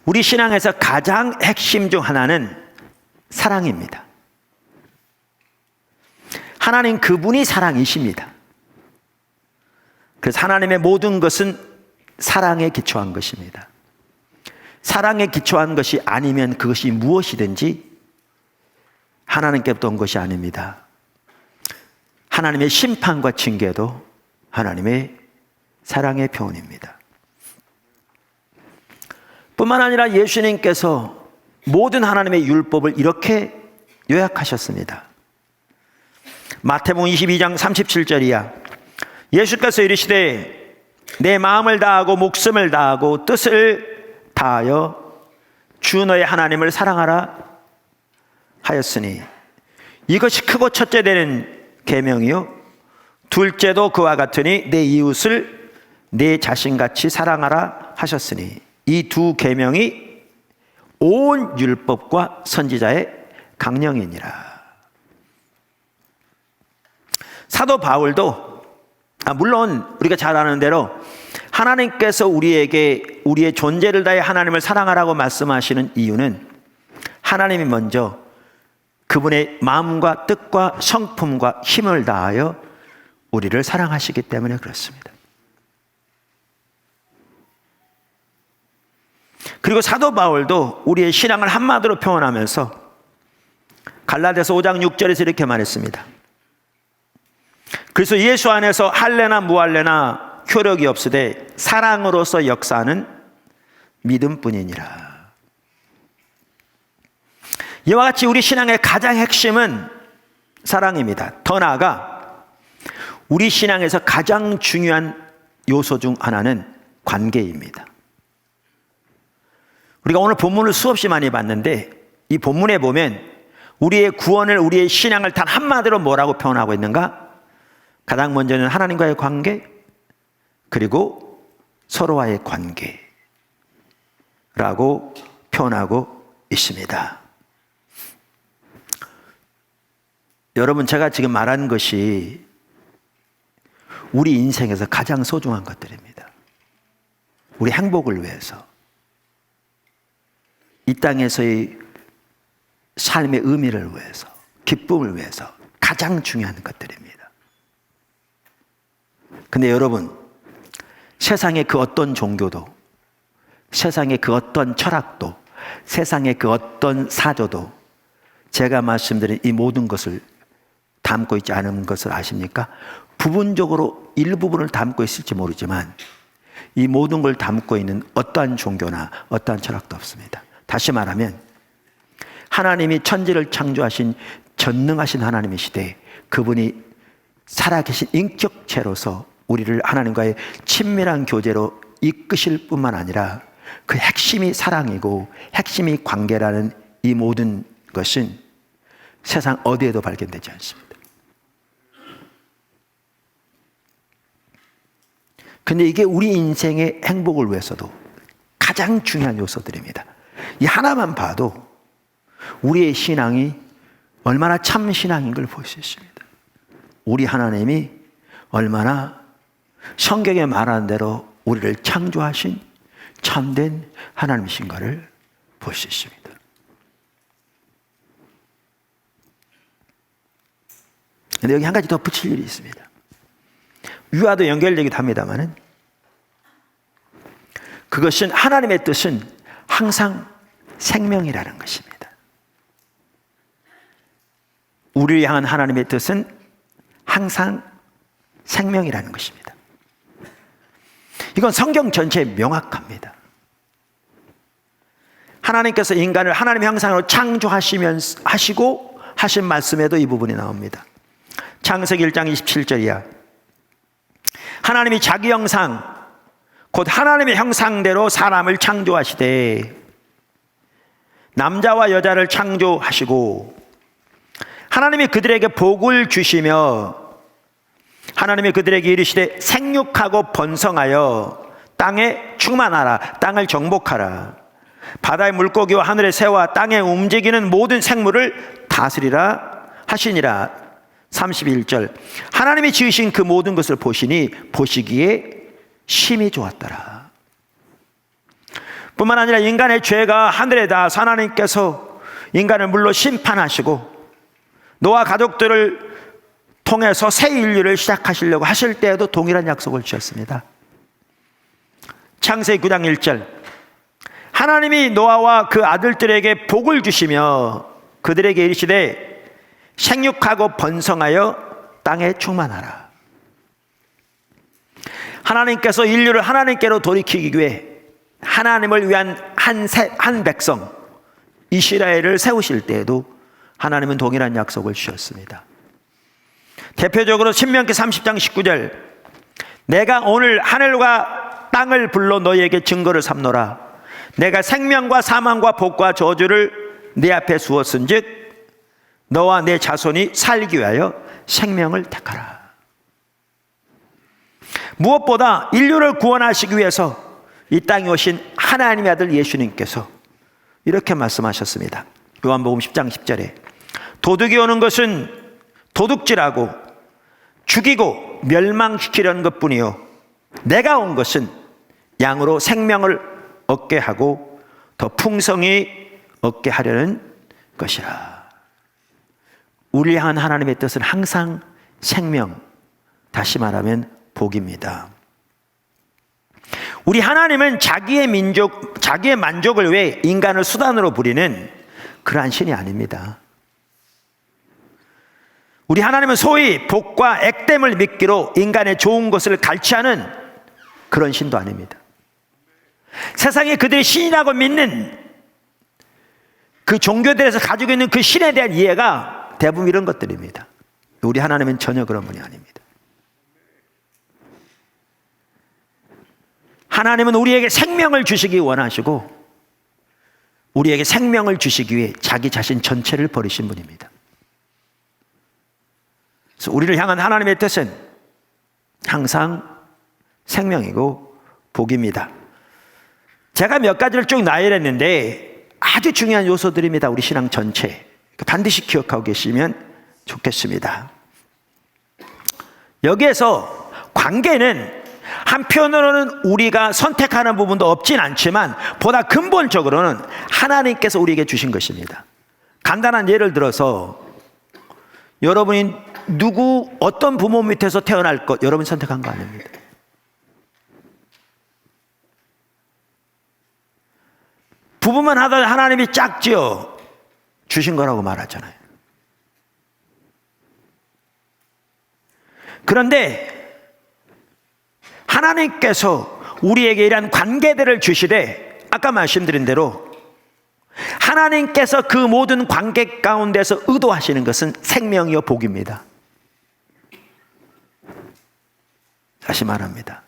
우리 신앙에서 가장 핵심 중 하나는 사랑입니다. 하나님 그분이 사랑이십니다. 그래서 하나님의 모든 것은 사랑에 기초한 것입니다. 사랑에 기초한 것이 아니면 그것이 무엇이든지 하나님께부터 온 것이 아닙니다. 하나님의 심판과 징계도 하나님의 사랑의 표현입니다. 뿐만 아니라 예수님께서 모든 하나님의 율법을 이렇게 요약하셨습니다. 마태복음 22장 37절이야. 예수께서 이르시되 내 마음을 다하고 목숨을 다하고 뜻을 다하여 주 너의 하나님을 사랑하라 하였으니 이것이 크고 첫째 되는 계명이요 둘째도 그와 같으니 내 이웃을 내 자신같이 사랑하라 하셨으니 이 두 계명이 온 율법과 선지자의 강령이니라. 사도 바울도 물론 우리가 잘 아는 대로 하나님께서 우리에게 우리의 존재를 다해 하나님을 사랑하라고 말씀하시는 이유는 하나님이 먼저 그분의 마음과 뜻과 성품과 힘을 다하여 우리를 사랑하시기 때문에 그렇습니다. 그리고 사도 바울도 우리의 신앙을 한마디로 표현하면서 갈라디아서 5장 6절에서 이렇게 말했습니다. 그래서 예수 안에서 할례나 무할례나 효력이 없으되 사랑으로서 역사하는 믿음뿐이니라. 이와 같이 우리 신앙의 가장 핵심은 사랑입니다. 더 나아가 우리 신앙에서 가장 중요한 요소 중 하나는 관계입니다. 우리가 오늘 본문을 수없이 많이 봤는데 이 본문에 보면 우리의 구원을, 우리의 신앙을 단 한마디로 뭐라고 표현하고 있는가? 가장 먼저는 하나님과의 관계, 그리고 서로와의 관계라고 표현하고 있습니다. 여러분, 제가 지금 말한 것이 우리 인생에서 가장 소중한 것들입니다. 우리 행복을 위해서, 이 땅에서의 삶의 의미를 위해서, 기쁨을 위해서 가장 중요한 것들입니다. 근데 여러분, 세상의 그 어떤 종교도, 세상의 그 어떤 철학도, 세상의 그 어떤 사조도 제가 말씀드린 이 모든 것을 담고 있지 않은 것을 아십니까? 부분적으로 일부분을 담고 있을지 모르지만 이 모든 걸 담고 있는 어떠한 종교나 어떠한 철학도 없습니다. 다시 말하면 하나님이 천지를 창조하신 전능하신 하나님이시되 그분이 살아계신 인격체로서 우리를 하나님과의 친밀한 교제로 이끄실 뿐만 아니라 그 핵심이 사랑이고 핵심이 관계라는 이 모든 것은 세상 어디에도 발견되지 않습니다. 근데 이게 우리 인생의 행복을 위해서도 가장 중요한 요소들입니다. 이 하나만 봐도 우리의 신앙이 얼마나 참 신앙인 걸 볼 수 있습니다. 우리 하나님이 얼마나 성경에 말하는 대로 우리를 창조하신 참된 하나님이신가를 볼 수 있습니다. 그런데 여기 한 가지 더 붙일 일이 있습니다. 위와도 연결되기도 합니다만은 그것은 하나님의 뜻은 항상 생명이라는 것입니다. 우리를 향한 하나님의 뜻은 항상 생명이라는 것입니다. 이건 성경 전체에 명확합니다. 하나님께서 인간을 하나님의 형상으로 창조하시면서 하시고 하신 말씀에도 이 부분이 나옵니다. 창세기 1장 27절이야. 하나님이 자기 형상 곧 하나님의 형상대로 사람을 창조하시되 남자와 여자를 창조하시고 하나님이 그들에게 복을 주시며 하나님이 그들에게 이르시되 생육하고 번성하여 땅에 충만하라, 땅을 정복하라, 바다의 물고기와 하늘의 새와 땅에 움직이는 모든 생물을 다스리라 하시니라. 31절 하나님이 지으신 그 모든 것을 보시니 보시기에 심히 좋았더라. 뿐만 아니라 인간의 죄가 하늘에 닿아서 하나님께서 인간을 물로 심판하시고 노아 가족들을 통해서 새 인류를 시작하시려고 하실 때에도 동일한 약속을 주셨습니다. 창세기 9장 1절, 하나님이 노아와 그 아들들에게 복을 주시며 그들에게 이르시되 생육하고 번성하여 땅에 충만하라. 하나님께서 인류를 하나님께로 돌이키기 위해 하나님을 위한 한 백성 이스라엘을 세우실 때에도 하나님은 동일한 약속을 주셨습니다. 대표적으로 신명기 30장 19절, 내가 오늘 하늘과 땅을 불러 너희에게 증거를 삼노라. 내가 생명과 사망과 복과 저주를 네 앞에 두었은즉 너와 내 자손이 살기 위하여 생명을 택하라. 무엇보다 인류를 구원하시기 위해서 이 땅에 오신 하나님의 아들 예수님께서 이렇게 말씀하셨습니다. 요한복음 10장 10절에 도둑이 오는 것은 도둑질하고 죽이고 멸망시키려는 것뿐이요 내가 온 것은 양으로 생명을 얻게 하고 더 풍성히 얻게 하려는 것이라. 우리를 향한 하나님의 뜻은 항상 생명, 다시 말하면 복입니다. 우리 하나님은 자기의 만족을 위해 인간을 수단으로 부리는 그러한 신이 아닙니다. 우리 하나님은 소위 복과 액땜을 믿기로 인간의 좋은 것을 갈취하는 그런 신도 아닙니다. 세상에 그들이 신이라고 믿는 그 종교들에서 가지고 있는 그 신에 대한 이해가 대부분 이런 것들입니다. 우리 하나님은 전혀 그런 분이 아닙니다. 하나님은 우리에게 생명을 주시기 원하시고 우리에게 생명을 주시기 위해 자기 자신 전체를 버리신 분입니다. 그래서 우리를 향한 하나님의 뜻은 항상 생명이고 복입니다. 제가 몇 가지를 쭉 나열했는데 아주 중요한 요소들입니다. 우리 신앙 전체. 반드시 기억하고 계시면 좋겠습니다. 여기에서 관계는 한편으로는 우리가 선택하는 부분도 없진 않지만 보다 근본적으로는 하나님께서 우리에게 주신 것입니다. 간단한 예를 들어서 여러분이 어떤 부모 밑에서 태어날 것 여러분이 선택한 거 아닙니다. 부부만 하다가 하나님이 짝지어 주신 거라고 말하잖아요. 그런데 하나님께서 우리에게 이러한 관계들을 주시되 아까 말씀드린 대로 하나님께서 그 모든 관계 가운데서 의도하시는 것은 생명이요 복입니다. 다시 말합니다.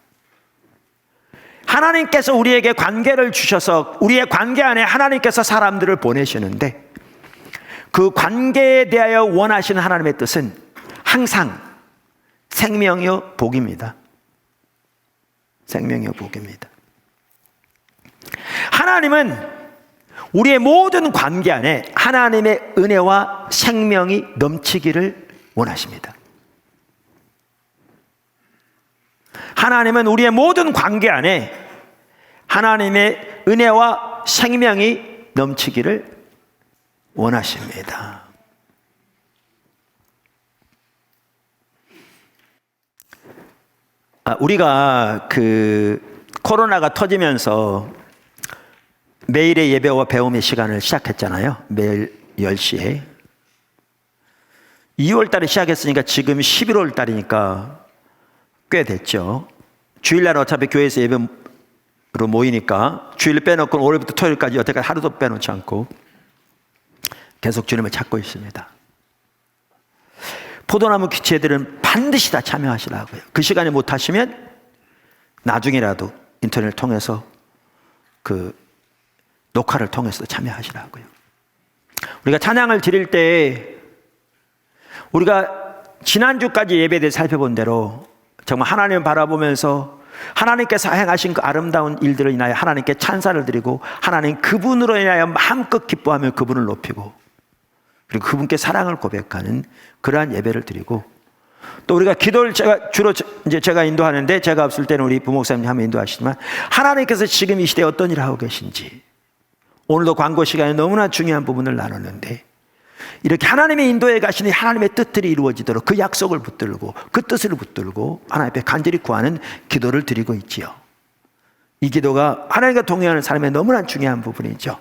하나님께서 우리에게 관계를 주셔서 우리의 관계 안에 하나님께서 사람들을 보내시는데 그 관계에 대하여 원하시는 하나님의 뜻은 항상 생명이요 복입니다. 생명이요 복입니다. 하나님은 우리의 모든 관계 안에 하나님의 은혜와 생명이 넘치기를 원하십니다. 하나님은 우리의 모든 관계 안에 하나님의 은혜와 생명이 넘치기를 원하십니다. 우리가 코로나가 터지면서 매일의 예배와 배움의 시간을 시작했잖아요. 매일 10시에. 2월 달에 시작했으니까 지금 11월 달이니까 꽤 됐죠. 주일날 어차피 교회에서 예배로 모이니까 주일 빼놓고 월요일부터 토요일까지 여태까지 하루도 빼놓지 않고 계속 주님을 찾고 있습니다. 포도나무 기체들은 반드시 다 참여하시라고요. 그 시간에 못 하시면 나중에라도 인터넷을 통해서 그 녹화를 통해서 참여하시라고요. 우리가 찬양을 드릴 때 우리가 지난주까지 예배에 대해 살펴본 대로 정말 하나님을 바라보면서 하나님께서 행하신 그 아름다운 일들을 인하여 하나님께 찬사를 드리고 하나님 그분으로 인하여 마음껏 기뻐하며 그분을 높이고 그리고 그분께 사랑을 고백하는 그러한 예배를 드리고 또 우리가 기도를 주로 이제 제가 인도하는데, 제가 없을 때는 우리 부목사님이 하면 인도하시지만, 하나님께서 지금 이 시대에 어떤 일을 하고 계신지, 오늘도 광고 시간에 너무나 중요한 부분을 나눴는데, 이렇게 하나님의 인도에 가시니 하나님의 뜻들이 이루어지도록 그 약속을 붙들고 그 뜻을 붙들고 하나님 앞에 간절히 구하는 기도를 드리고 있지요. 이 기도가 하나님과 동행하는 삶에 너무나 중요한 부분이죠.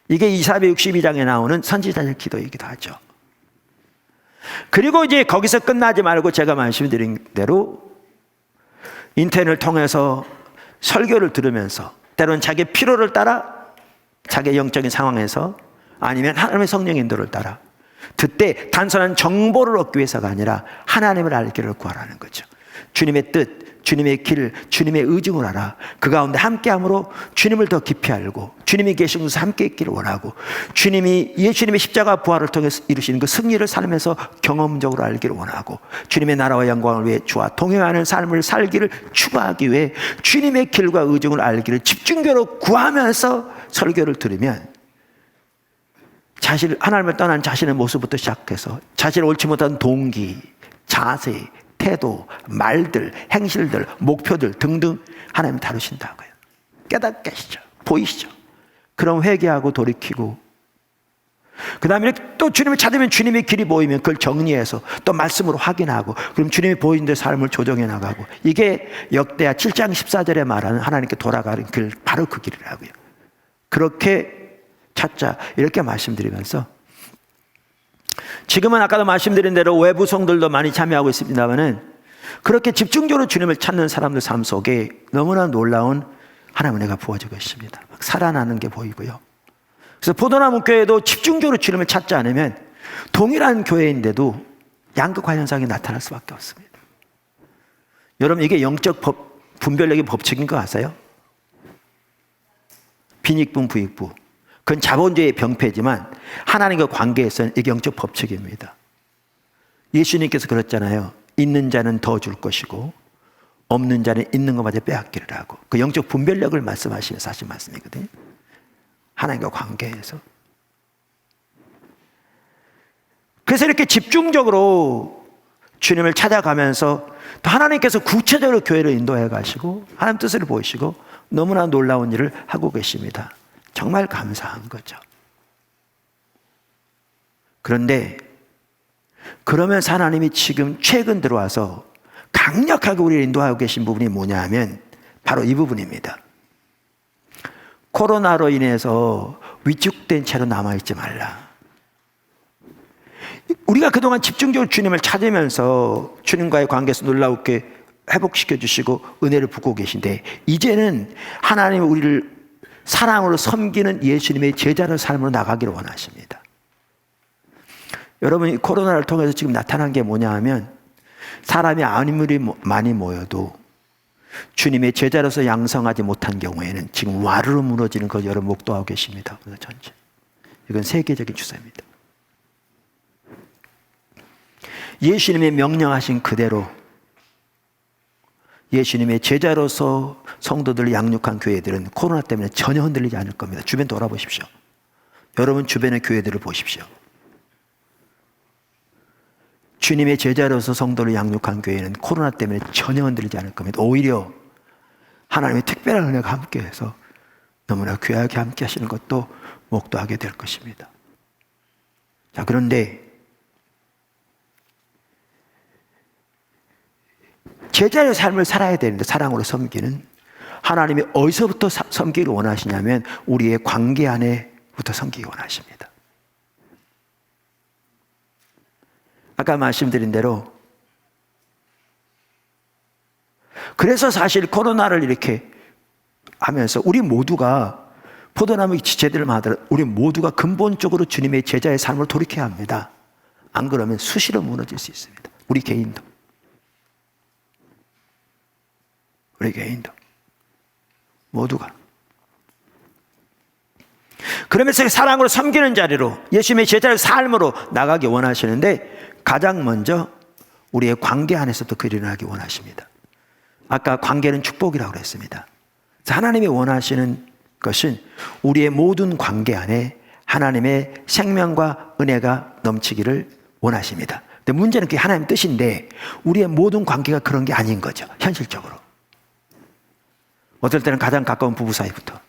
이게 이사야 62장에 나오는 선지자의 기도이기도 하죠. 그리고 이제 거기서 끝나지 말고 제가 말씀드린 대로 인터넷을 통해서 설교를 들으면서 때로는 자기 필요를 따라, 자기 영적인 상황에서, 아니면 하나님의 성령의 인도를 따라 그때 단순한 정보를 얻기 위해서가 아니라 하나님을 알기를 구하라는 거죠. 주님의 뜻, 주님의 길, 주님의 의중을 알아 그 가운데 함께함으로 주님을 더 깊이 알고 주님이 계신 곳에서 함께 있기를 원하고 예수님의 십자가 부활을 통해서 이루시는 그 승리를 살면서 경험적으로 알기를 원하고 주님의 나라와 영광을 위해 주와 동행하는 삶을 살기를 추구하기 위해 주님의 길과 의중을 알기를 집중적으로 구하면서 설교를 들으면 하나님을 떠난 자신의 모습부터 시작해서 자신을 옳지 못한 동기, 자세, 태도, 말들, 행실들, 목표들 등등 하나님 다루신다고요. 깨닫게 하시죠. 보이시죠? 그럼 회개하고 돌이키고, 그 다음에 또 주님을 찾으면 주님의 길이 보이면 그걸 정리해서 또 말씀으로 확인하고, 그럼 주님이 보이는 데 삶을 조정해 나가고, 이게 역대하 7장 14절에 말하는 하나님께 돌아가는 길, 바로 그 길이라고요. 그렇게 찾자, 이렇게 말씀드리면서, 지금은 아까도 말씀드린 대로 외부 성들도 많이 참여하고 있습니다만은, 그렇게 집중적으로 주님을 찾는 사람들 삶 속에 너무나 놀라운 하나님의 은혜가 부어지고 있습니다. 막 살아나는 게 보이고요. 그래서 포도나무 교회도 집중적으로 주님을 찾지 않으면 동일한 교회인데도 양극화 현상이 나타날 수밖에 없습니다. 여러분, 이게 영적 분별력의 법칙인 거 아세요? 빈익분, 부익부. 그건 자본주의의 병폐지만 하나님과 관계에서는 이게 영적 법칙입니다. 예수님께서 그랬잖아요. 있는 자는 더 줄 것이고 없는 자는 있는 것마저 빼앗기를 하고, 그 영적 분별력을 말씀하시면서 하신 말씀이거든요. 하나님과 관계에서. 그래서 이렇게 집중적으로 주님을 찾아가면서 또 하나님께서 구체적으로 교회를 인도해 가시고 하나님 뜻을 보이시고 너무나 놀라운 일을 하고 계십니다. 정말 감사한 거죠. 그런데 그러면서 하나님이 지금 최근 들어와서 강력하게 우리를 인도하고 계신 부분이 뭐냐 하면 바로 이 부분입니다. 코로나로 인해서 위축된 채로 남아있지 말라. 우리가 그동안 집중적으로 주님을 찾으면서 주님과의 관계에서 놀라우게 회복시켜 주시고 은혜를 붓고 계신데, 이제는 하나님이 우리를 사랑으로 섬기는 예수님의 제자의 삶으로 나가기를 원하십니다. 여러분, 이 코로나를 통해서 지금 나타난 게 뭐냐 하면, 사람이 아무리 많이 모여도 주님의 제자로서 양성하지 못한 경우에는 지금 와르르 무너지는 걸 여러분 목도하고 계십니다. 전체. 이건 세계적인 추세입니다. 예수님의 명령하신 그대로 예수님의 제자로서 성도들을 양육한 교회들은 코로나 때문에 전혀 흔들리지 않을 겁니다. 주변 돌아보십시오. 여러분 주변의 교회들을 보십시오. 주님의 제자로서 성도를 양육한 교회는 코로나 때문에 전혀 흔들리지 않을 겁니다. 오히려 하나님의 특별한 은혜가 함께해서 너무나 귀하게 함께 하시는 것도 목도하게 될 것입니다. 자, 그런데 제자의 삶을 살아야 되는데, 사랑으로 섬기는, 하나님이 어디서부터 섬기기를 원하시냐면 우리의 관계 안에부터 섬기기 원하십니다. 아까 말씀드린 대로, 그래서 사실 코로나를 이렇게 하면서 우리 모두가 포도나무 지체들을 마다로 우리 모두가 근본적으로 주님의 제자의 삶을 돌이켜야 합니다. 안 그러면 수시로 무너질 수 있습니다. 우리 개인도 모두가. 그러면서 사랑으로 섬기는 자리로 예수님의 제자의 삶으로 나가기 원하시는데, 가장 먼저 우리의 관계 안에서도 그 일을 하기 원하십니다. 아까 관계는 축복이라고 그랬습니다. 하나님이 원하시는 것은 우리의 모든 관계 안에 하나님의 생명과 은혜가 넘치기를 원하십니다. 근데 문제는 그게 하나님의 뜻인데 우리의 모든 관계가 그런 게 아닌 거죠. 현실적으로. 어떨 때는 가장 가까운 부부 사이부터,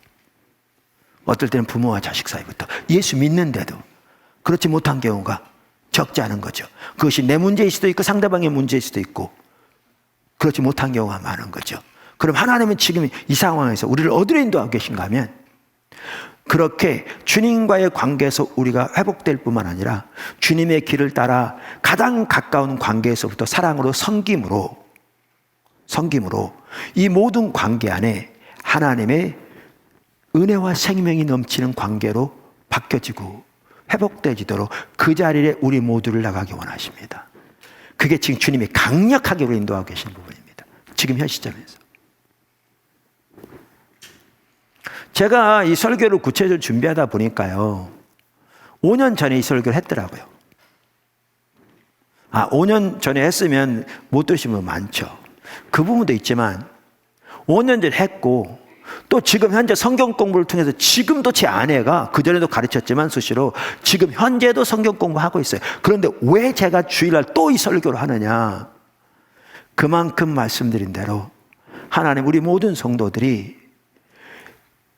어떨 때는 부모와 자식 사이부터, 예수 믿는데도 그렇지 못한 경우가 적지 않은 거죠. 그것이 내 문제일 수도 있고 상대방의 문제일 수도 있고 그렇지 못한 경우가 많은 거죠. 그럼 하나님은 지금 이 상황에서 우리를 어디로 인도하고 계신가 하면 그렇게 주님과의 관계에서 우리가 회복될 뿐만 아니라 주님의 길을 따라 가장 가까운 관계에서부터 사랑으로 섬김으로 이 모든 관계 안에 하나님의 은혜와 생명이 넘치는 관계로 바뀌어지고 회복되지도록 그 자리에 우리 모두를 나가기 원하십니다. 그게 지금 주님이 강력하게 우리 인도하고 계시는 부분입니다. 지금 현 시점에서. 제가 이 설교를 구체적으로 준비하다 보니까요, 5년 전에 이 설교를 했더라고요. 5년 전에 했으면 못 들으신 분 많죠. 그 부분도 있지만 5년 전에 했고 또 지금 현재 성경 공부를 통해서 지금도 제 아내가 그전에도 가르쳤지만 수시로 지금 현재도 성경 공부하고 있어요. 그런데 왜 제가 주일날 또 이 설교를 하느냐? 그만큼 말씀드린 대로 하나님 우리 모든 성도들이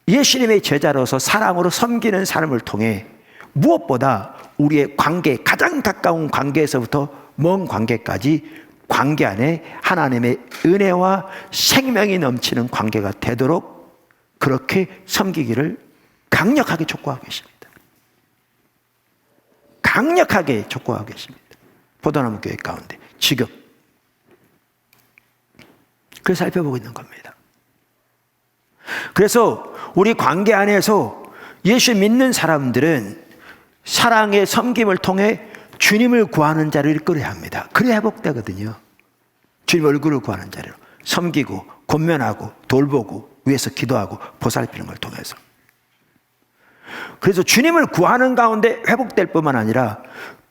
예수님의 제자로서 사랑으로 섬기는 삶을 통해 무엇보다 우리의 관계, 가장 가까운 관계에서부터 먼 관계까지 관계 안에 하나님의 은혜와 생명이 넘치는 관계가 되도록 그렇게 섬기기를 강력하게 촉구하고 계십니다. 강력하게 촉구하고 계십니다. 포도나무 교회 가운데 지금 그래서 살펴보고 있는 겁니다. 그래서 우리 관계 안에서 예수 믿는 사람들은 사랑의 섬김을 통해 주님을 구하는 자리를 이끌어야 합니다. 그래야 회복되거든요. 주님 얼굴을 구하는 자리로 섬기고 권면하고 돌보고 위해서 기도하고 보살피는 걸 통해서. 그래서 주님을 구하는 가운데 회복될 뿐만 아니라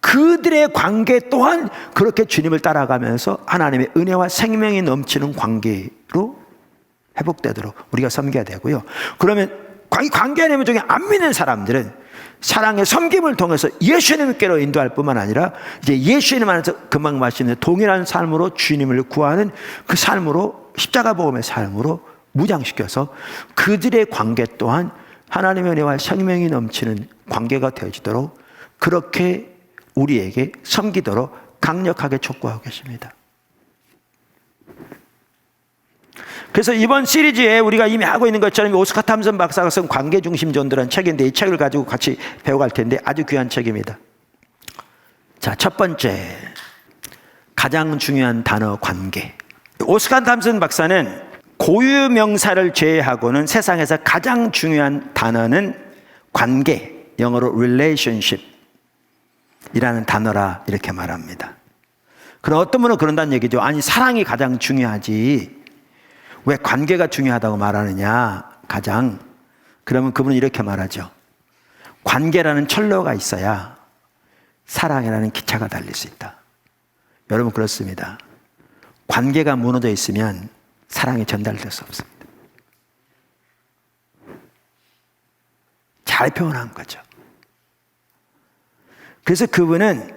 그들의 관계 또한 그렇게 주님을 따라가면서 하나님의 은혜와 생명이 넘치는 관계로 회복되도록 우리가 섬겨야 되고요. 그러면 이 관계 안에 중에 안 믿는 사람들은 사랑의 섬김을 통해서 예수님께로 인도할 뿐만 아니라 이제 예수님 안에서 금방 말씀드린 동일한 삶으로 주님을 구하는 그 삶으로 십자가 복음의 삶으로 무장시켜서 그들의 관계 또한 하나님의 은혜와 생명이 넘치는 관계가 되어지도록 그렇게 우리에게 섬기도록 강력하게 촉구하고 계십니다. 그래서 이번 시리즈에 우리가 이미 하고 있는 것처럼 오스카 탐슨 박사가 쓴 관계중심전도라는 책인데 이 책을 가지고 같이 배워갈 텐데 아주 귀한 책입니다. 자, 첫 번째, 가장 중요한 단어 관계. 오스카 탐슨 박사는 고유 명사를 제외하고는 세상에서 가장 중요한 단어는 관계, 영어로 relationship 이라는 단어라 이렇게 말합니다. 그럼 어떤 분은 그런다는 얘기죠. 아니 사랑이 가장 중요하지 왜 관계가 중요하다고 말하느냐 가장. 그러면 그분은 이렇게 말하죠. 관계라는 철로가 있어야 사랑이라는 기차가 달릴 수 있다. 여러분 그렇습니다. 관계가 무너져 있으면 사랑이 전달될 수 없습니다. 잘 표현한 거죠. 그래서 그분은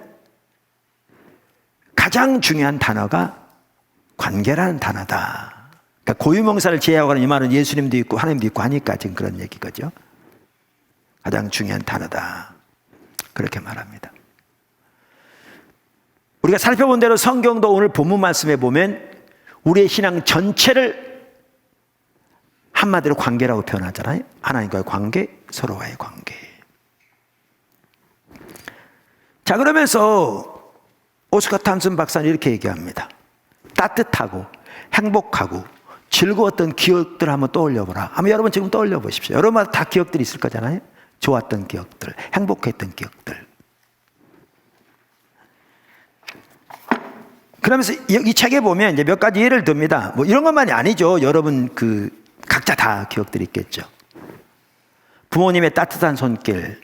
가장 중요한 단어가 관계라는 단어다. 그러니까 고유명사를 제외하고는 이 말은 예수님도 있고 하나님도 있고 하니까 지금 그런 얘기거죠. 가장 중요한 단어다. 그렇게 말합니다. 우리가 살펴본 대로 성경도 오늘 본문 말씀에 보면 우리의 신앙 전체를 한마디로 관계라고 표현하잖아요. 하나님과의 관계, 서로와의 관계. 자, 그러면서 오스카 탐슨 박사는 이렇게 얘기합니다. 따뜻하고 행복하고 즐거웠던 기억들을 한번 떠올려보라. 한번 여러분 지금 떠올려 보십시오. 여러분마다 다 기억들이 있을 거잖아요. 좋았던 기억들, 행복했던 기억들. 그러면서 이 책에 보면 이제 몇 가지 예를 듭니다. 뭐 이런 것만이 아니죠. 여러분 그 각자 다 기억들이 있겠죠. 부모님의 따뜻한 손길,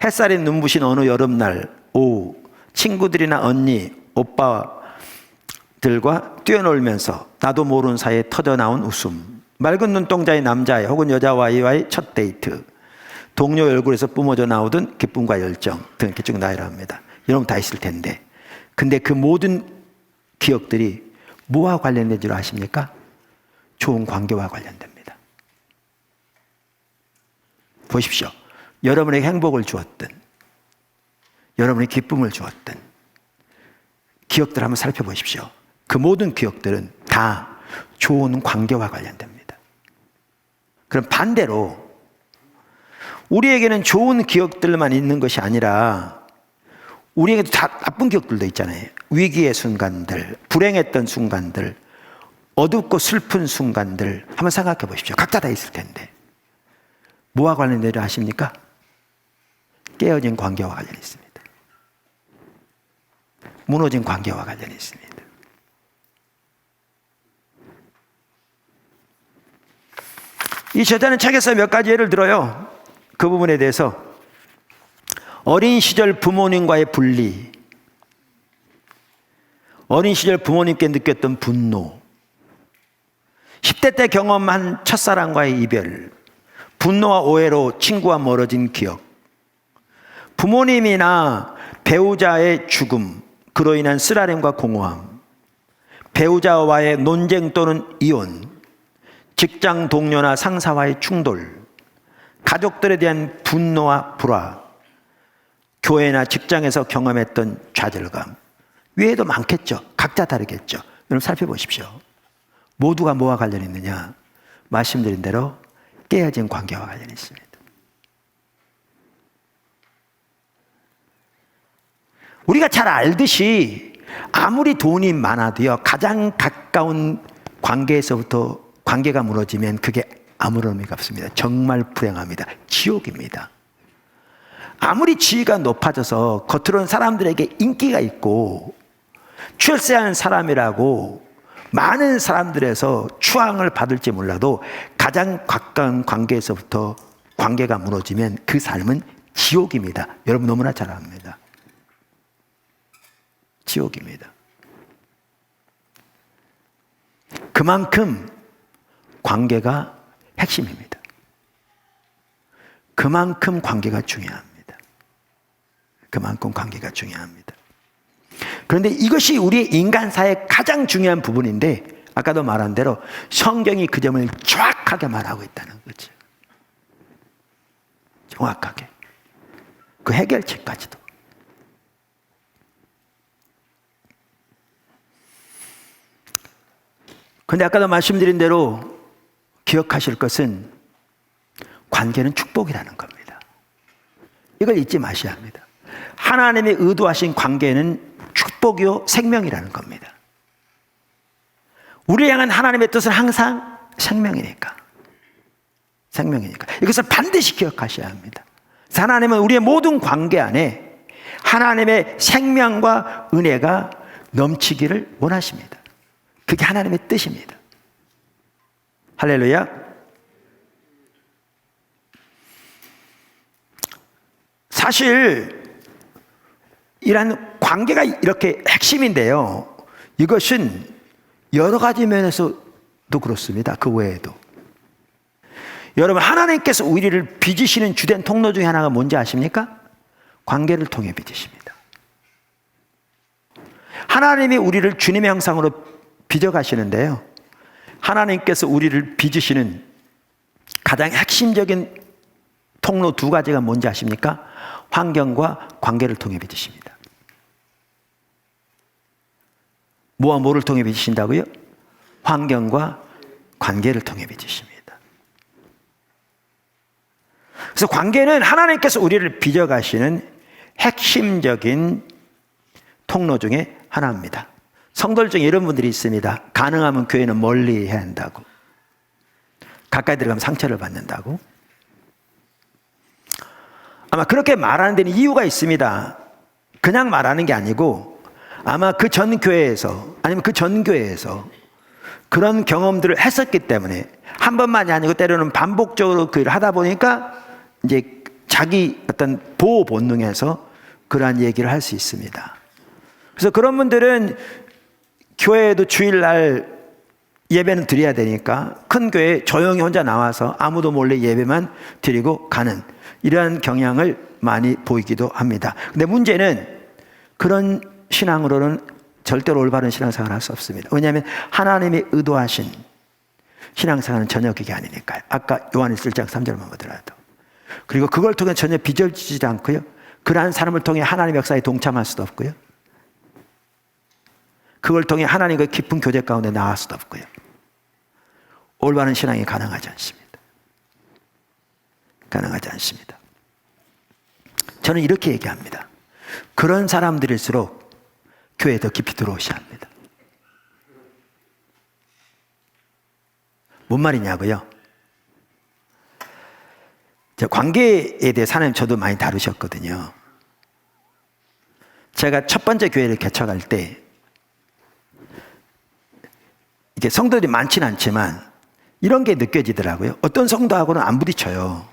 햇살이 눈부신 어느 여름날 오후, 친구들이나 언니, 오빠들과 뛰어놀면서 나도 모르는 사이에 터져나온 웃음, 맑은 눈동자의 남자애 혹은 여자와의 첫 데이트, 동료 얼굴에서 뿜어져 나오던 기쁨과 열정 등 이렇게 쭉 나열합니다. 여러분 다 있을 텐데 근데 그 모든 기억들이 뭐와 관련된 줄 아십니까? 좋은 관계와 관련됩니다. 보십시오. 여러분에게 행복을 주었든 여러분에게 기쁨을 주었든 기억들 한번 살펴보십시오. 그 모든 기억들은 다 좋은 관계와 관련됩니다. 그럼 반대로 우리에게는 좋은 기억들만 있는 것이 아니라 우리에게도 다 나쁜 기억들도 있잖아요. 위기의 순간들, 불행했던 순간들, 어둡고 슬픈 순간들 한번 생각해 보십시오. 각자 다 있을 텐데 뭐와 관련되려 아십니까? 깨어진 관계와 관련이 있습니다. 무너진 관계와 관련이 있습니다. 이 저자는 책에서 몇 가지 예를 들어요. 그 부분에 대해서 어린 시절 부모님과의 분리, 어린 시절 부모님께 느꼈던 분노, 10대 때 경험한 첫사랑과의 이별, 분노와 오해로 친구와 멀어진 기억, 부모님이나 배우자의 죽음, 그로 인한 쓰라림과 공허함, 배우자와의 논쟁 또는 이혼, 직장 동료나 상사와의 충돌, 가족들에 대한 분노와 불화, 교회나 직장에서 경험했던 좌절감, 외에도 많겠죠. 각자 다르겠죠. 여러분 살펴보십시오. 모두가 뭐와 관련이 있느냐? 말씀드린 대로 깨어진 관계와 관련이 있습니다. 우리가 잘 알듯이 아무리 돈이 많아도요, 가장 가까운 관계에서부터 관계가 무너지면 그게 아무런 의미가 없습니다. 정말 불행합니다. 지옥입니다. 아무리 지위가 높아져서 겉으로는 사람들에게 인기가 있고 출세한 사람이라고 많은 사람들에서 추앙을 받을지 몰라도 가장 가까운 관계에서부터 관계가 무너지면 그 삶은 지옥입니다. 여러분 너무나 잘 압니다. 지옥입니다. 그만큼 관계가 핵심입니다. 그만큼 관계가 중요합니다. 그만큼 관계가 중요합니다. 그런데 이것이 우리의 인간사의 가장 중요한 부분인데 아까도 말한 대로 성경이 그 점을 정확하게 말하고 있다는 거죠. 정확하게. 그 해결책까지도. 그런데 아까도 말씀드린 대로 기억하실 것은 관계는 축복이라는 겁니다. 이걸 잊지 마셔야 합니다. 하나님이 의도하신 관계는 축복이요 생명이라는 겁니다. 우리를 향한 하나님의 뜻은 항상 생명이니까. 생명이니까. 이것을 반드시 기억하셔야 합니다. 하나님은 우리의 모든 관계 안에 하나님의 생명과 은혜가 넘치기를 원하십니다. 그게 하나님의 뜻입니다. 할렐루야. 사실 이런 관계가 이렇게 핵심인데요. 이것은 여러 가지 면에서도 그렇습니다. 그 외에도. 여러분 하나님께서 우리를 빚으시는 주된 통로 중에 하나가 뭔지 아십니까? 관계를 통해 빚으십니다. 하나님이 우리를 주님의 형상으로 빚어가시는데요. 하나님께서 우리를 빚으시는 가장 핵심적인 통로 두 가지가 뭔지 아십니까? 환경과 관계를 통해 빚으십니다. 뭐와 뭐를 통해 빚으신다고요? 환경과 관계를 통해 빚으십니다. 그래서 관계는 하나님께서 우리를 빚어가시는 핵심적인 통로 중에 하나입니다. 성도들 중에 이런 분들이 있습니다. 가능하면 교회는 멀리 해야 한다고. 가까이 들어가면 상처를 받는다고. 아마 그렇게 말하는 데는 이유가 있습니다. 그냥 말하는 게 아니고 아마 그 전 교회에서 아니면 그 전 교회에서 그런 경험들을 했었기 때문에 한 번만이 아니고 때로는 반복적으로 그 일을 하다 보니까 이제 자기 어떤 보호 본능에서 그러한 얘기를 할 수 있습니다. 그래서 그런 분들은 교회에도 주일날 예배는 드려야 되니까 큰 교회에 조용히 혼자 나와서 아무도 몰래 예배만 드리고 가는 이러한 경향을 많이 보이기도 합니다. 근데 문제는 그런 신앙으로는 절대로 올바른 신앙생활을 할 수 없습니다. 왜냐하면 하나님이 의도하신 신앙생활은 전혀 그게 아니니까요. 아까 요한일서 1장 3절만 보더라도. 그리고 그걸 통해 전혀 빚어지지 않고요. 그러한 사람을 통해 하나님의 역사에 동참할 수도 없고요. 그걸 통해 하나님과 깊은 교제 가운데 나갈 수도 없고요. 올바른 신앙이 가능하지 않습니다. 가능하지 않습니다. 저는 이렇게 얘기합니다. 그런 사람들일수록 교회에 더 깊이 들어오셔야 합니다. 뭔 말이냐고요? 관계에 대해서 하나님 저도 많이 다루셨거든요. 제가 첫 번째 교회를 개척할 때 이게 성도들이 많지는 않지만 이런 게 느껴지더라고요. 어떤 성도하고는 안 부딪혀요.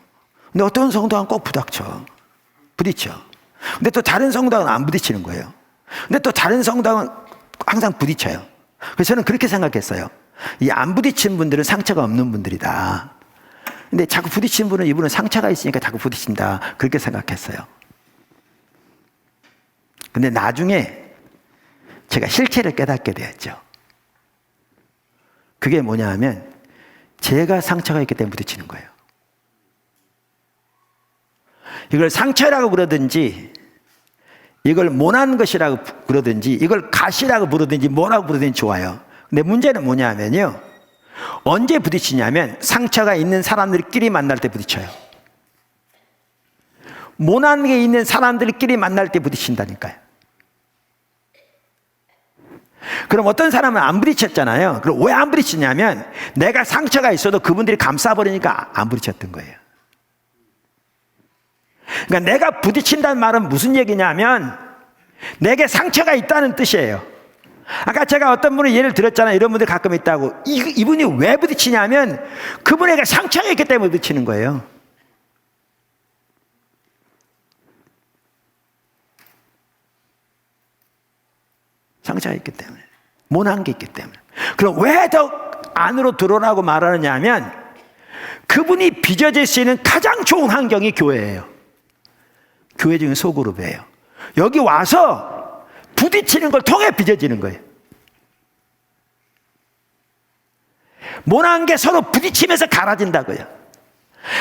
근데 어떤 성도하고는 꼭 부딪혀. 근데 또 다른 성도하고는 안 부딪히는 거예요. 근데 또 다른 성도하고는 항상 부딪혀요. 그래서 저는 그렇게 생각했어요. 이 안 부딪힌 분들은 상처가 없는 분들이다. 근데 자꾸 부딪힌 분은 이분은 상처가 있으니까 자꾸 부딪힌다. 그렇게 생각했어요. 근데 나중에 제가 실체를 깨닫게 되었죠. 그게 뭐냐 하면 제가 상처가 있기 때문에 부딪히는 거예요. 이걸 상처라고 부르든지 이걸 모난 것이라고 부르든지 이걸 가시라고 부르든지 뭐라고 부르든지 좋아요. 근데 문제는 뭐냐 하면요. 언제 부딪히냐면 상처가 있는 사람들끼리 만날 때 부딪혀요. 모난 게 있는 사람들끼리 만날 때 부딪힌다니까요. 그럼 어떤 사람은 안 부딪혔잖아요. 그럼 왜 안 부딪히냐면 내가 상처가 있어도 그분들이 감싸버리니까 안 부딪혔던 거예요. 그러니까 내가 부딪힌다는 말은 무슨 얘기냐면 내게 상처가 있다는 뜻이에요. 아까 제가 어떤 분을 예를 들었잖아요. 이런 분들 가끔 있다고. 이분이 왜 부딪히냐면 그분에게 상처가 있기 때문에 부딪히는 거예요. 상처가 있기 때문에. 모난 게 있기 때문에. 그럼 왜 더 안으로 들어오라고 말하느냐 하면 그분이 빚어질 수 있는 가장 좋은 환경이 교회예요. 교회 중에 소그룹이에요. 여기 와서 부딪히는 걸 통해 빚어지는 거예요. 모난 게 서로 부딪히면서 갈아진다고요.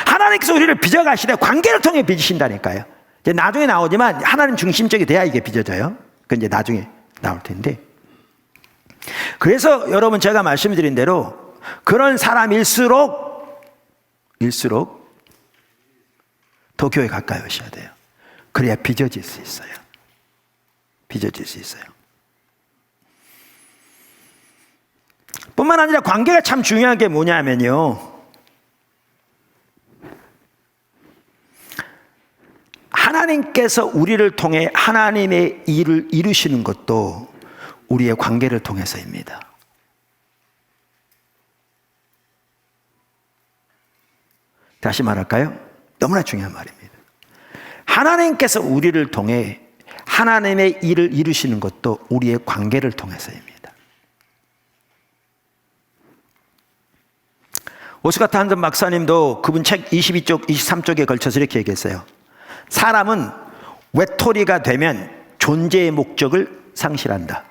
하나님께서 우리를 빚어가시되 관계를 통해 빚으신다니까요. 이제 나중에 나오지만 하나님 중심적이 돼야 이게 빚어져요. 그건 이제 나중에 나올 텐데. 그래서 여러분 제가 말씀드린 대로 그런 사람일수록 더 교회에 가까이 오셔야 돼요. 그래야 빚어질 수 있어요. 빚어질 수 있어요. 뿐만 아니라 관계가 참 중요한 게 뭐냐면요. 하나님께서 우리를 통해 하나님의 일을 이루시는 것도 우리의 관계를 통해서입니다. 다시 말할까요? 너무나 중요한 말입니다. 하나님께서 우리를 통해 하나님의 일을 이루시는 것도 우리의 관계를 통해서입니다. 오스카트 한전 박사님도 그분 책 22쪽, 23쪽에 걸쳐서 이렇게 얘기했어요. 사람은 외톨이가 되면 존재의 목적을 상실한다.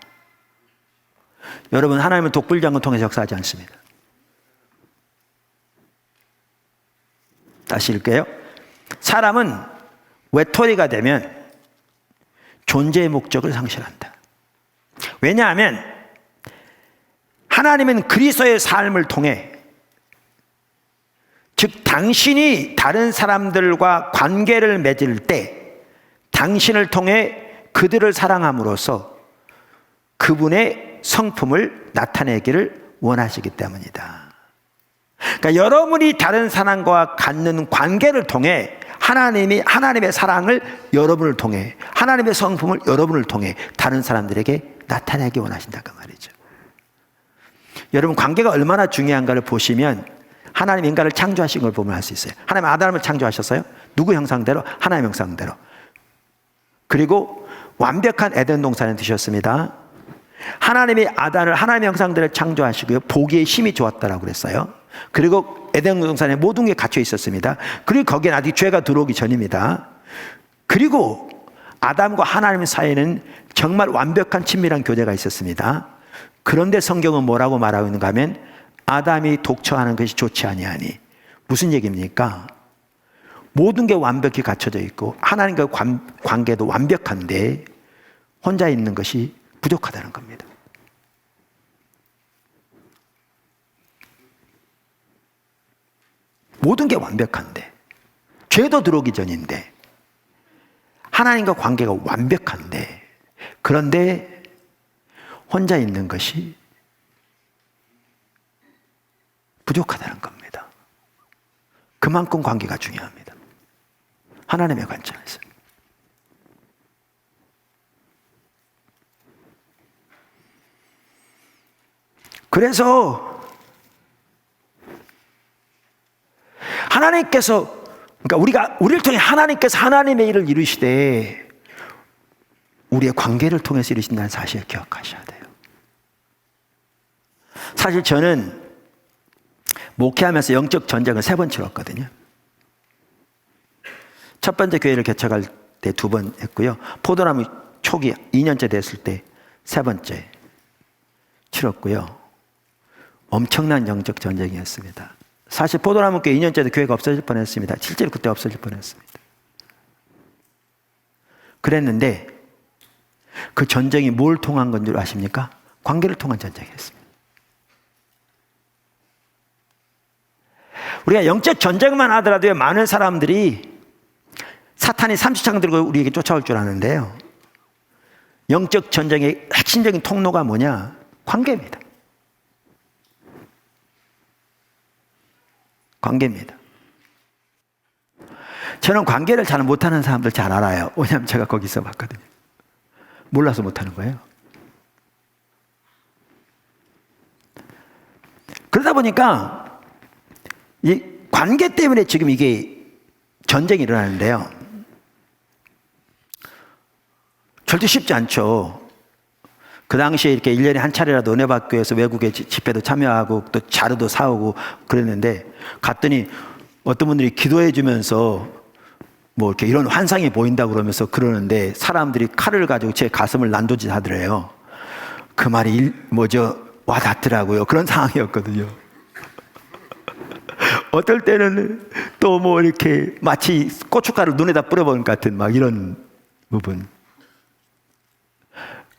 여러분, 하나님은 독불장군 통해서 역사하지 않습니다. 다시 읽게요. 사람은 외톨이가 되면 존재의 목적을 상실한다. 왜냐하면 하나님은 그리스도의 삶을 통해, 즉 당신이 다른 사람들과 관계를 맺을 때 당신을 통해 그들을 사랑함으로써 그분의 성품을 나타내기를 원하시기 때문이다. 그러니까 여러분이 다른 사람과 갖는 관계를 통해 하나님의 사랑을 여러분을 통해, 하나님의 성품을 여러분을 통해 다른 사람들에게 나타내기 원하신다 그 말이죠. 여러분, 관계가 얼마나 중요한가를 보시면 하나님 인간을 창조하신 걸 보면 알 수 있어요. 하나님 아담을 창조하셨어요. 누구 형상대로? 하나님 형상대로. 그리고 완벽한 에덴 동산에 두셨습니다. 하나님이 아담을 하나님 형상대로 창조하시고요, 보기에 힘이 좋았다라고 그랬어요. 그리고 에덴 동산에 모든 게 갇혀 있었습니다. 그리고 거기에 아직 죄가 들어오기 전입니다. 그리고 아담과 하나님 사이에는 정말 완벽한 친밀한 교제가 있었습니다. 그런데 성경은 뭐라고 말하고 있는가 하면 아담이 독처하는 것이 좋지 아니하니. 무슨 얘기입니까? 모든 게 완벽히 갖춰져 있고 하나님과 관계도 완벽한데 혼자 있는 것이 부족하다는 겁니다. 모든 게 완벽한데, 죄도 들어오기 전인데, 하나님과 관계가 완벽한데, 그런데 혼자 있는 것이 부족하다는 겁니다. 그만큼 관계가 중요합니다. 하나님의 관점에서. 그래서 하나님께서, 그러니까 우리를 통해 하나님께서 하나님의 일을 이루시되 우리의 관계를 통해서 이루신다는 사실을 기억하셔야 돼요. 사실 저는 목회하면서 영적 전쟁을 3번 치렀거든요. 첫 번째 교회를 개척할 때 2번 했고요. 포도나무 초기 2년째 됐을 때 3번째 치렀고요. 엄청난 영적 전쟁이었습니다. 사실 포도나무 교회 2년째도 교회가 없어질 뻔했습니다. 실제로 그때 없어질 뻔했습니다. 그랬는데 그 전쟁이 뭘 통한 건 줄 아십니까? 관계를 통한 전쟁이었습니다. 우리가 영적 전쟁만 하더라도 많은 사람들이 사탄이 삼시창 들고 우리에게 쫓아올 줄 아는데요. 영적 전쟁의 핵심적인 통로가 뭐냐? 관계입니다. 관계입니다. 저는 관계를 잘 못하는 사람들 잘 알아요. 왜냐하면 제가 거기 있어 봤거든요. 몰라서 못하는 거예요. 그러다 보니까 이 관계 때문에 지금 이게 전쟁이 일어나는데요. 절대 쉽지 않죠. 그 당시에 이렇게 1년에 한 차례라도 은혜받교에서 외국의 집회도 참여하고 또 자료도 사오고 그랬는데 갔더니 어떤 분들이 기도해 주면서 뭐 이렇게 이런 환상이 보인다고 그러면서 그러는데 사람들이 칼을 가지고 제 가슴을 난도질 하더래요. 그 말이 와 닿더라고요. 그런 상황이었거든요. 어떨 때는 또 뭐 이렇게 마치 고춧가루 눈에다 뿌려본 것 같은 막 이런 부분.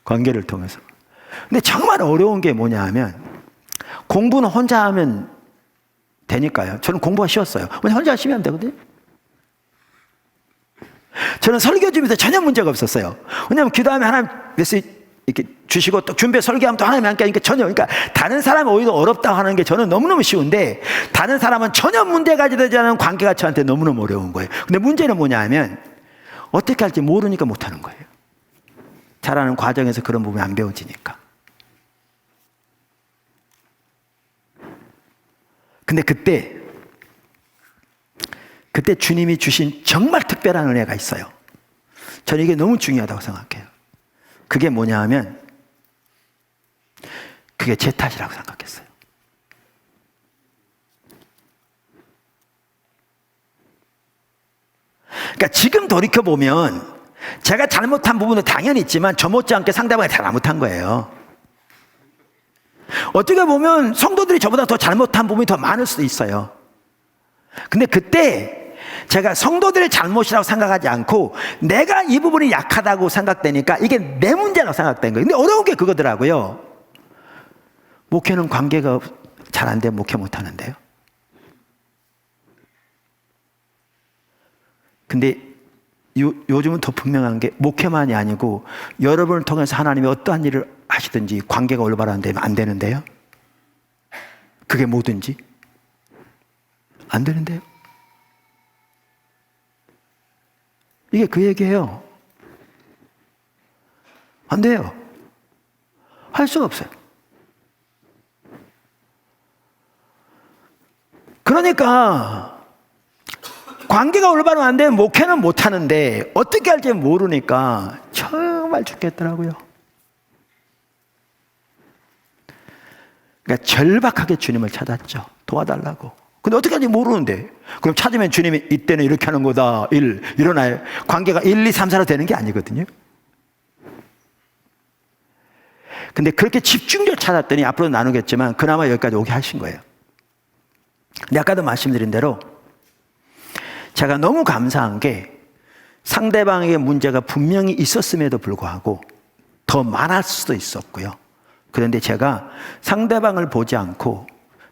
관계를 통해서. 근데 정말 어려운 게 뭐냐 하면 공부는 혼자 하면 되니까요. 저는 공부가 쉬웠어요. 왜냐면 혼자 하시면 안 되거든요. 저는 설교 준비도 전혀 문제가 없었어요. 왜냐하면 기도하면 하나님 이렇게 주시고 또 준비해 설교하면 또 하나님 함께 하니까 전혀, 그러니까 다른 사람이 오히려 어렵다고 하는 게 저는 너무너무 쉬운데 다른 사람은 전혀 문제가 되지 않은 관계가 저한테 너무너무 어려운 거예요. 근데 문제는 뭐냐 하면 어떻게 할지 모르니까 못하는 거예요. 자라는 과정에서 그런 부분이 안 배워지니까. 근데 그때 주님이 주신 정말 특별한 은혜가 있어요. 저는 이게 너무 중요하다고 생각해요. 그게 뭐냐 하면 그게 제 탓이라고 생각했어요. 그러니까 지금 돌이켜보면 제가 잘못한 부분은 당연히 있지만 저 못지않게 상대방이 잘못한 거예요. 어떻게 보면 성도들이 저보다 더 잘못한 부분이 더 많을 수도 있어요. 근데 그때 제가 성도들의 잘못이라고 생각하지 않고 내가 이 부분이 약하다고 생각되니까 이게 내 문제라고 생각된 거예요. 근데 어려운 게 그거더라고요. 목회는 관계가 잘 안 되면 목회 못 하는데요. 근데 요즘은 더 분명한 게 목회만이 아니고 여러분을 통해서 하나님이 어떠한 일을 하시든지 관계가 올바른 데면 안 되는데요. 그게 뭐든지 안 되는데요. 이게 그 얘기예요. 안 돼요. 할 수가 없어요. 그러니까 관계가 올바르면 안 되면 목회는 못 하는데 어떻게 할지 모르니까 정말 죽겠더라고요. 그러니까 절박하게 주님을 찾았죠. 도와달라고. 근데 어떻게 하는지 모르는데. 그럼 찾으면 주님이 이때는 이렇게 하는 거다. 일어나요. 관계가 1, 2, 3, 4로 되는 게 아니거든요. 근데 그렇게 집중적으로 찾았더니 앞으로 나누겠지만 그나마 여기까지 오게 하신 거예요. 근데 아까도 말씀드린 대로 제가 너무 감사한 게 상대방에게 문제가 분명히 있었음에도 불구하고 더 많을 수도 있었고요. 그런데 제가 상대방을 보지 않고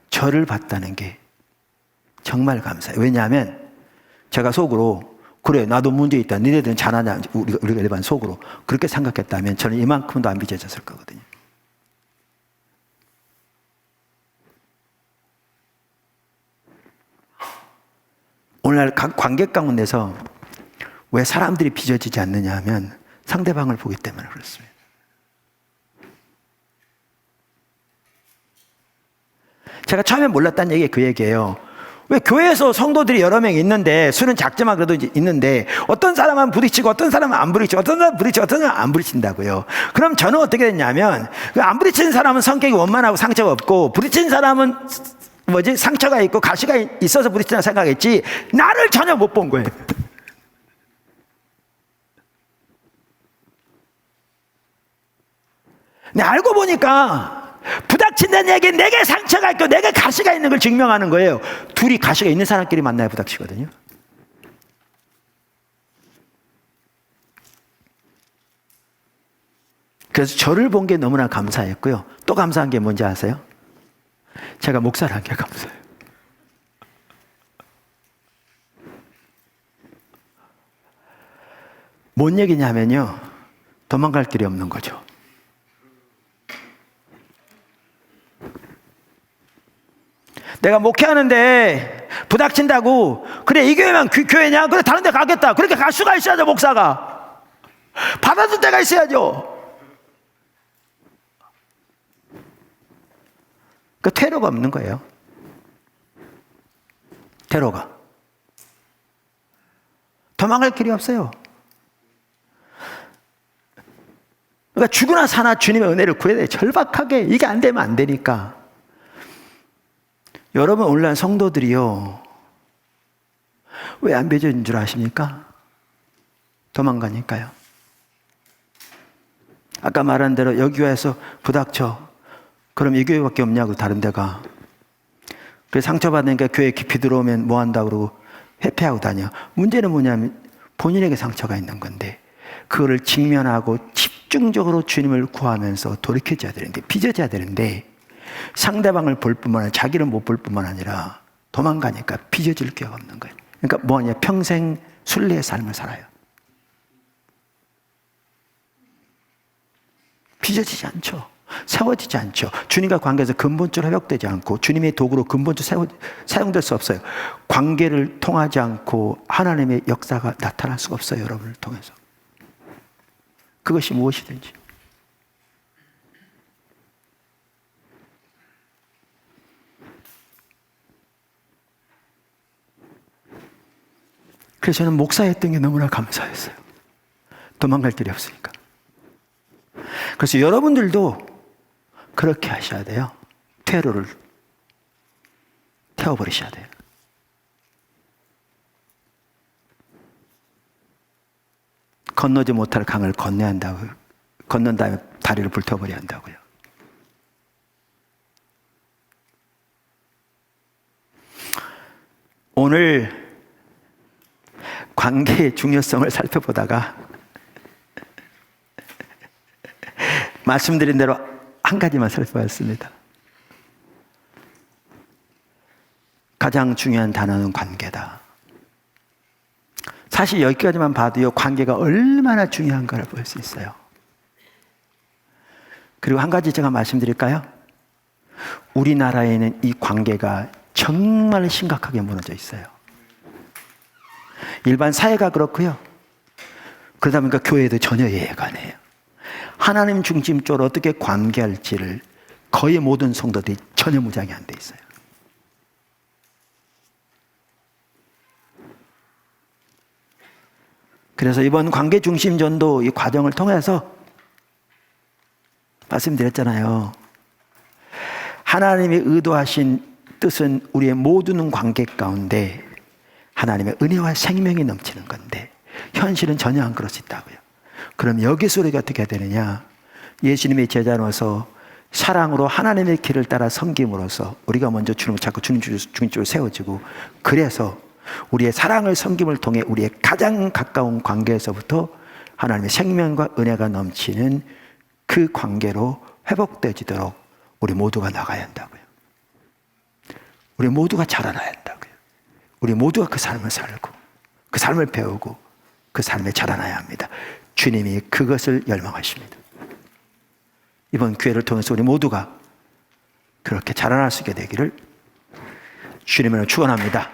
저를 봤다는 게 정말 감사해요. 왜냐하면 제가 속으로 그래 나도 문제 있다. 니네들은 잘하냐. 우리가 일반 속으로 그렇게 생각했다면 저는 이만큼도 안 빚어졌을 거거든요. 오늘날 각 관계 가운데서 왜 사람들이 빚어지지 않느냐 하면 상대방을 보기 때문에 그렇습니다. 제가 처음에 몰랐다는 얘기가 그 얘기예요. 왜 교회에서 성도들이 여러 명 있는데 수는 작지만 그래도 있는데 어떤 사람은 부딪히고 어떤 사람은 안 부딪히고 어떤 사람은 부딪히고 어떤 사람은 안 부딪힌다고요. 그럼 저는 어떻게 됐냐면 안 부딪히는 사람은 성격이 원만하고 상처가 없고 부딪히는 사람은 상처가 있고 가시가 있어서 부딪힌다고 생각했지 나를 전혀 못 본 거예요. 근데 알고 보니까 부닥친다는 얘기는 내게 상처가 있고 내게 가시가 있는 걸 증명하는 거예요. 둘이 가시가 있는 사람끼리 만나야 부닥치거든요. 그래서 저를 본 게 너무나 감사했고요. 또 감사한 게 뭔지 아세요? 제가 목사를 한 게 감사해요. 뭔 얘기냐면요. 도망갈 길이 없는 거죠. 내가 목회하는데 부닥친다고 그래 이 교회만 교회냐? 그래 다른 데 가겠다. 그렇게 갈 수가 있어야죠. 목사가 받아줄 때가 있어야죠. 그 퇴로가 없는 거예요. 퇴로가 도망갈 길이 없어요. 그러니까 죽으나 사나 주님의 은혜를 구해야 돼요. 절박하게. 이게 안 되면 안 되니까. 여러분 오늘날 성도들이요 왜 안 빚어진 줄 아십니까? 도망가니까요. 아까 말한 대로 여기 와서 부닥쳐. 그럼 이 교회밖에 없냐고 다른 데가. 그래서 상처받으니까 교회 깊이 들어오면 뭐 한다고 그러고 회피하고 다녀. 문제는 뭐냐면 본인에게 상처가 있는 건데 그거를 직면하고 집중적으로 주님을 구하면서 돌이켜줘야 되는데 빚어져야 되는데 상대방을 볼 뿐만 아니라 자기를 못 볼 뿐만 아니라 도망가니까 빚어질 기회가 없는 거예요. 그러니까 뭐냐 평생 순례의 삶을 살아요. 빚어지지 않죠. 세워지지 않죠. 주님과 관계에서 근본적으로 회복되지 않고 주님의 도구로 근본적으로 사용될 수 없어요. 관계를 통하지 않고 하나님의 역사가 나타날 수가 없어요. 여러분을 통해서. 그것이 무엇이든지. 그래서 저는 목사였던 게 너무나 감사했어요. 도망갈 길이 없으니까. 그래서 여러분들도 그렇게 하셔야 돼요. 퇴로를 태워버리셔야 돼요. 건너지 못할 강을 건너야 한다고요. 건넌 다음에 다리를 불태워버려야 한다고요. 오늘 관계의 중요성을 살펴보다가 말씀드린 대로 한 가지만 살펴봤습니다. 가장 중요한 단어는 관계다. 사실 여기까지만 봐도요, 관계가 얼마나 중요한가를 볼 수 있어요. 그리고 한 가지 제가 말씀드릴까요? 우리나라에는 이 관계가 정말 심각하게 무너져 있어요. 일반 사회가 그렇고요. 그러다 보니까 교회도 전혀 이해가 안 해요. 하나님 중심적으로 어떻게 관계할지를 거의 모든 성도들이 전혀 무장이 안 돼 있어요. 그래서 이번 관계 중심 전도 이 과정을 통해서 말씀드렸잖아요. 하나님이 의도하신 뜻은 우리의 모든 관계 가운데 하나님의 은혜와 생명이 넘치는 건데 현실은 전혀 안 그렇다고요. 그럼 여기서 우리가 어떻게 해야 되느냐? 예수님의 제자로서 사랑으로 하나님의 길을 따라 섬김으로써 우리가 먼저 주님을 찾고 주님줄로 세워지고, 그래서 우리의 사랑을 섬김을 통해 우리의 가장 가까운 관계에서부터 하나님의 생명과 은혜가 넘치는 그 관계로 회복되지도록 우리 모두가 나가야 한다고요. 우리 모두가 자라나야 한다고요. 우리 모두가 그 삶을 살고 그 삶을 배우고 그 삶에 자라나야 합니다. 주님이 그것을 열망하십니다. 이번 기회를 통해서 우리 모두가 그렇게 자라날 수 있게 되기를 주님으로 축원합니다.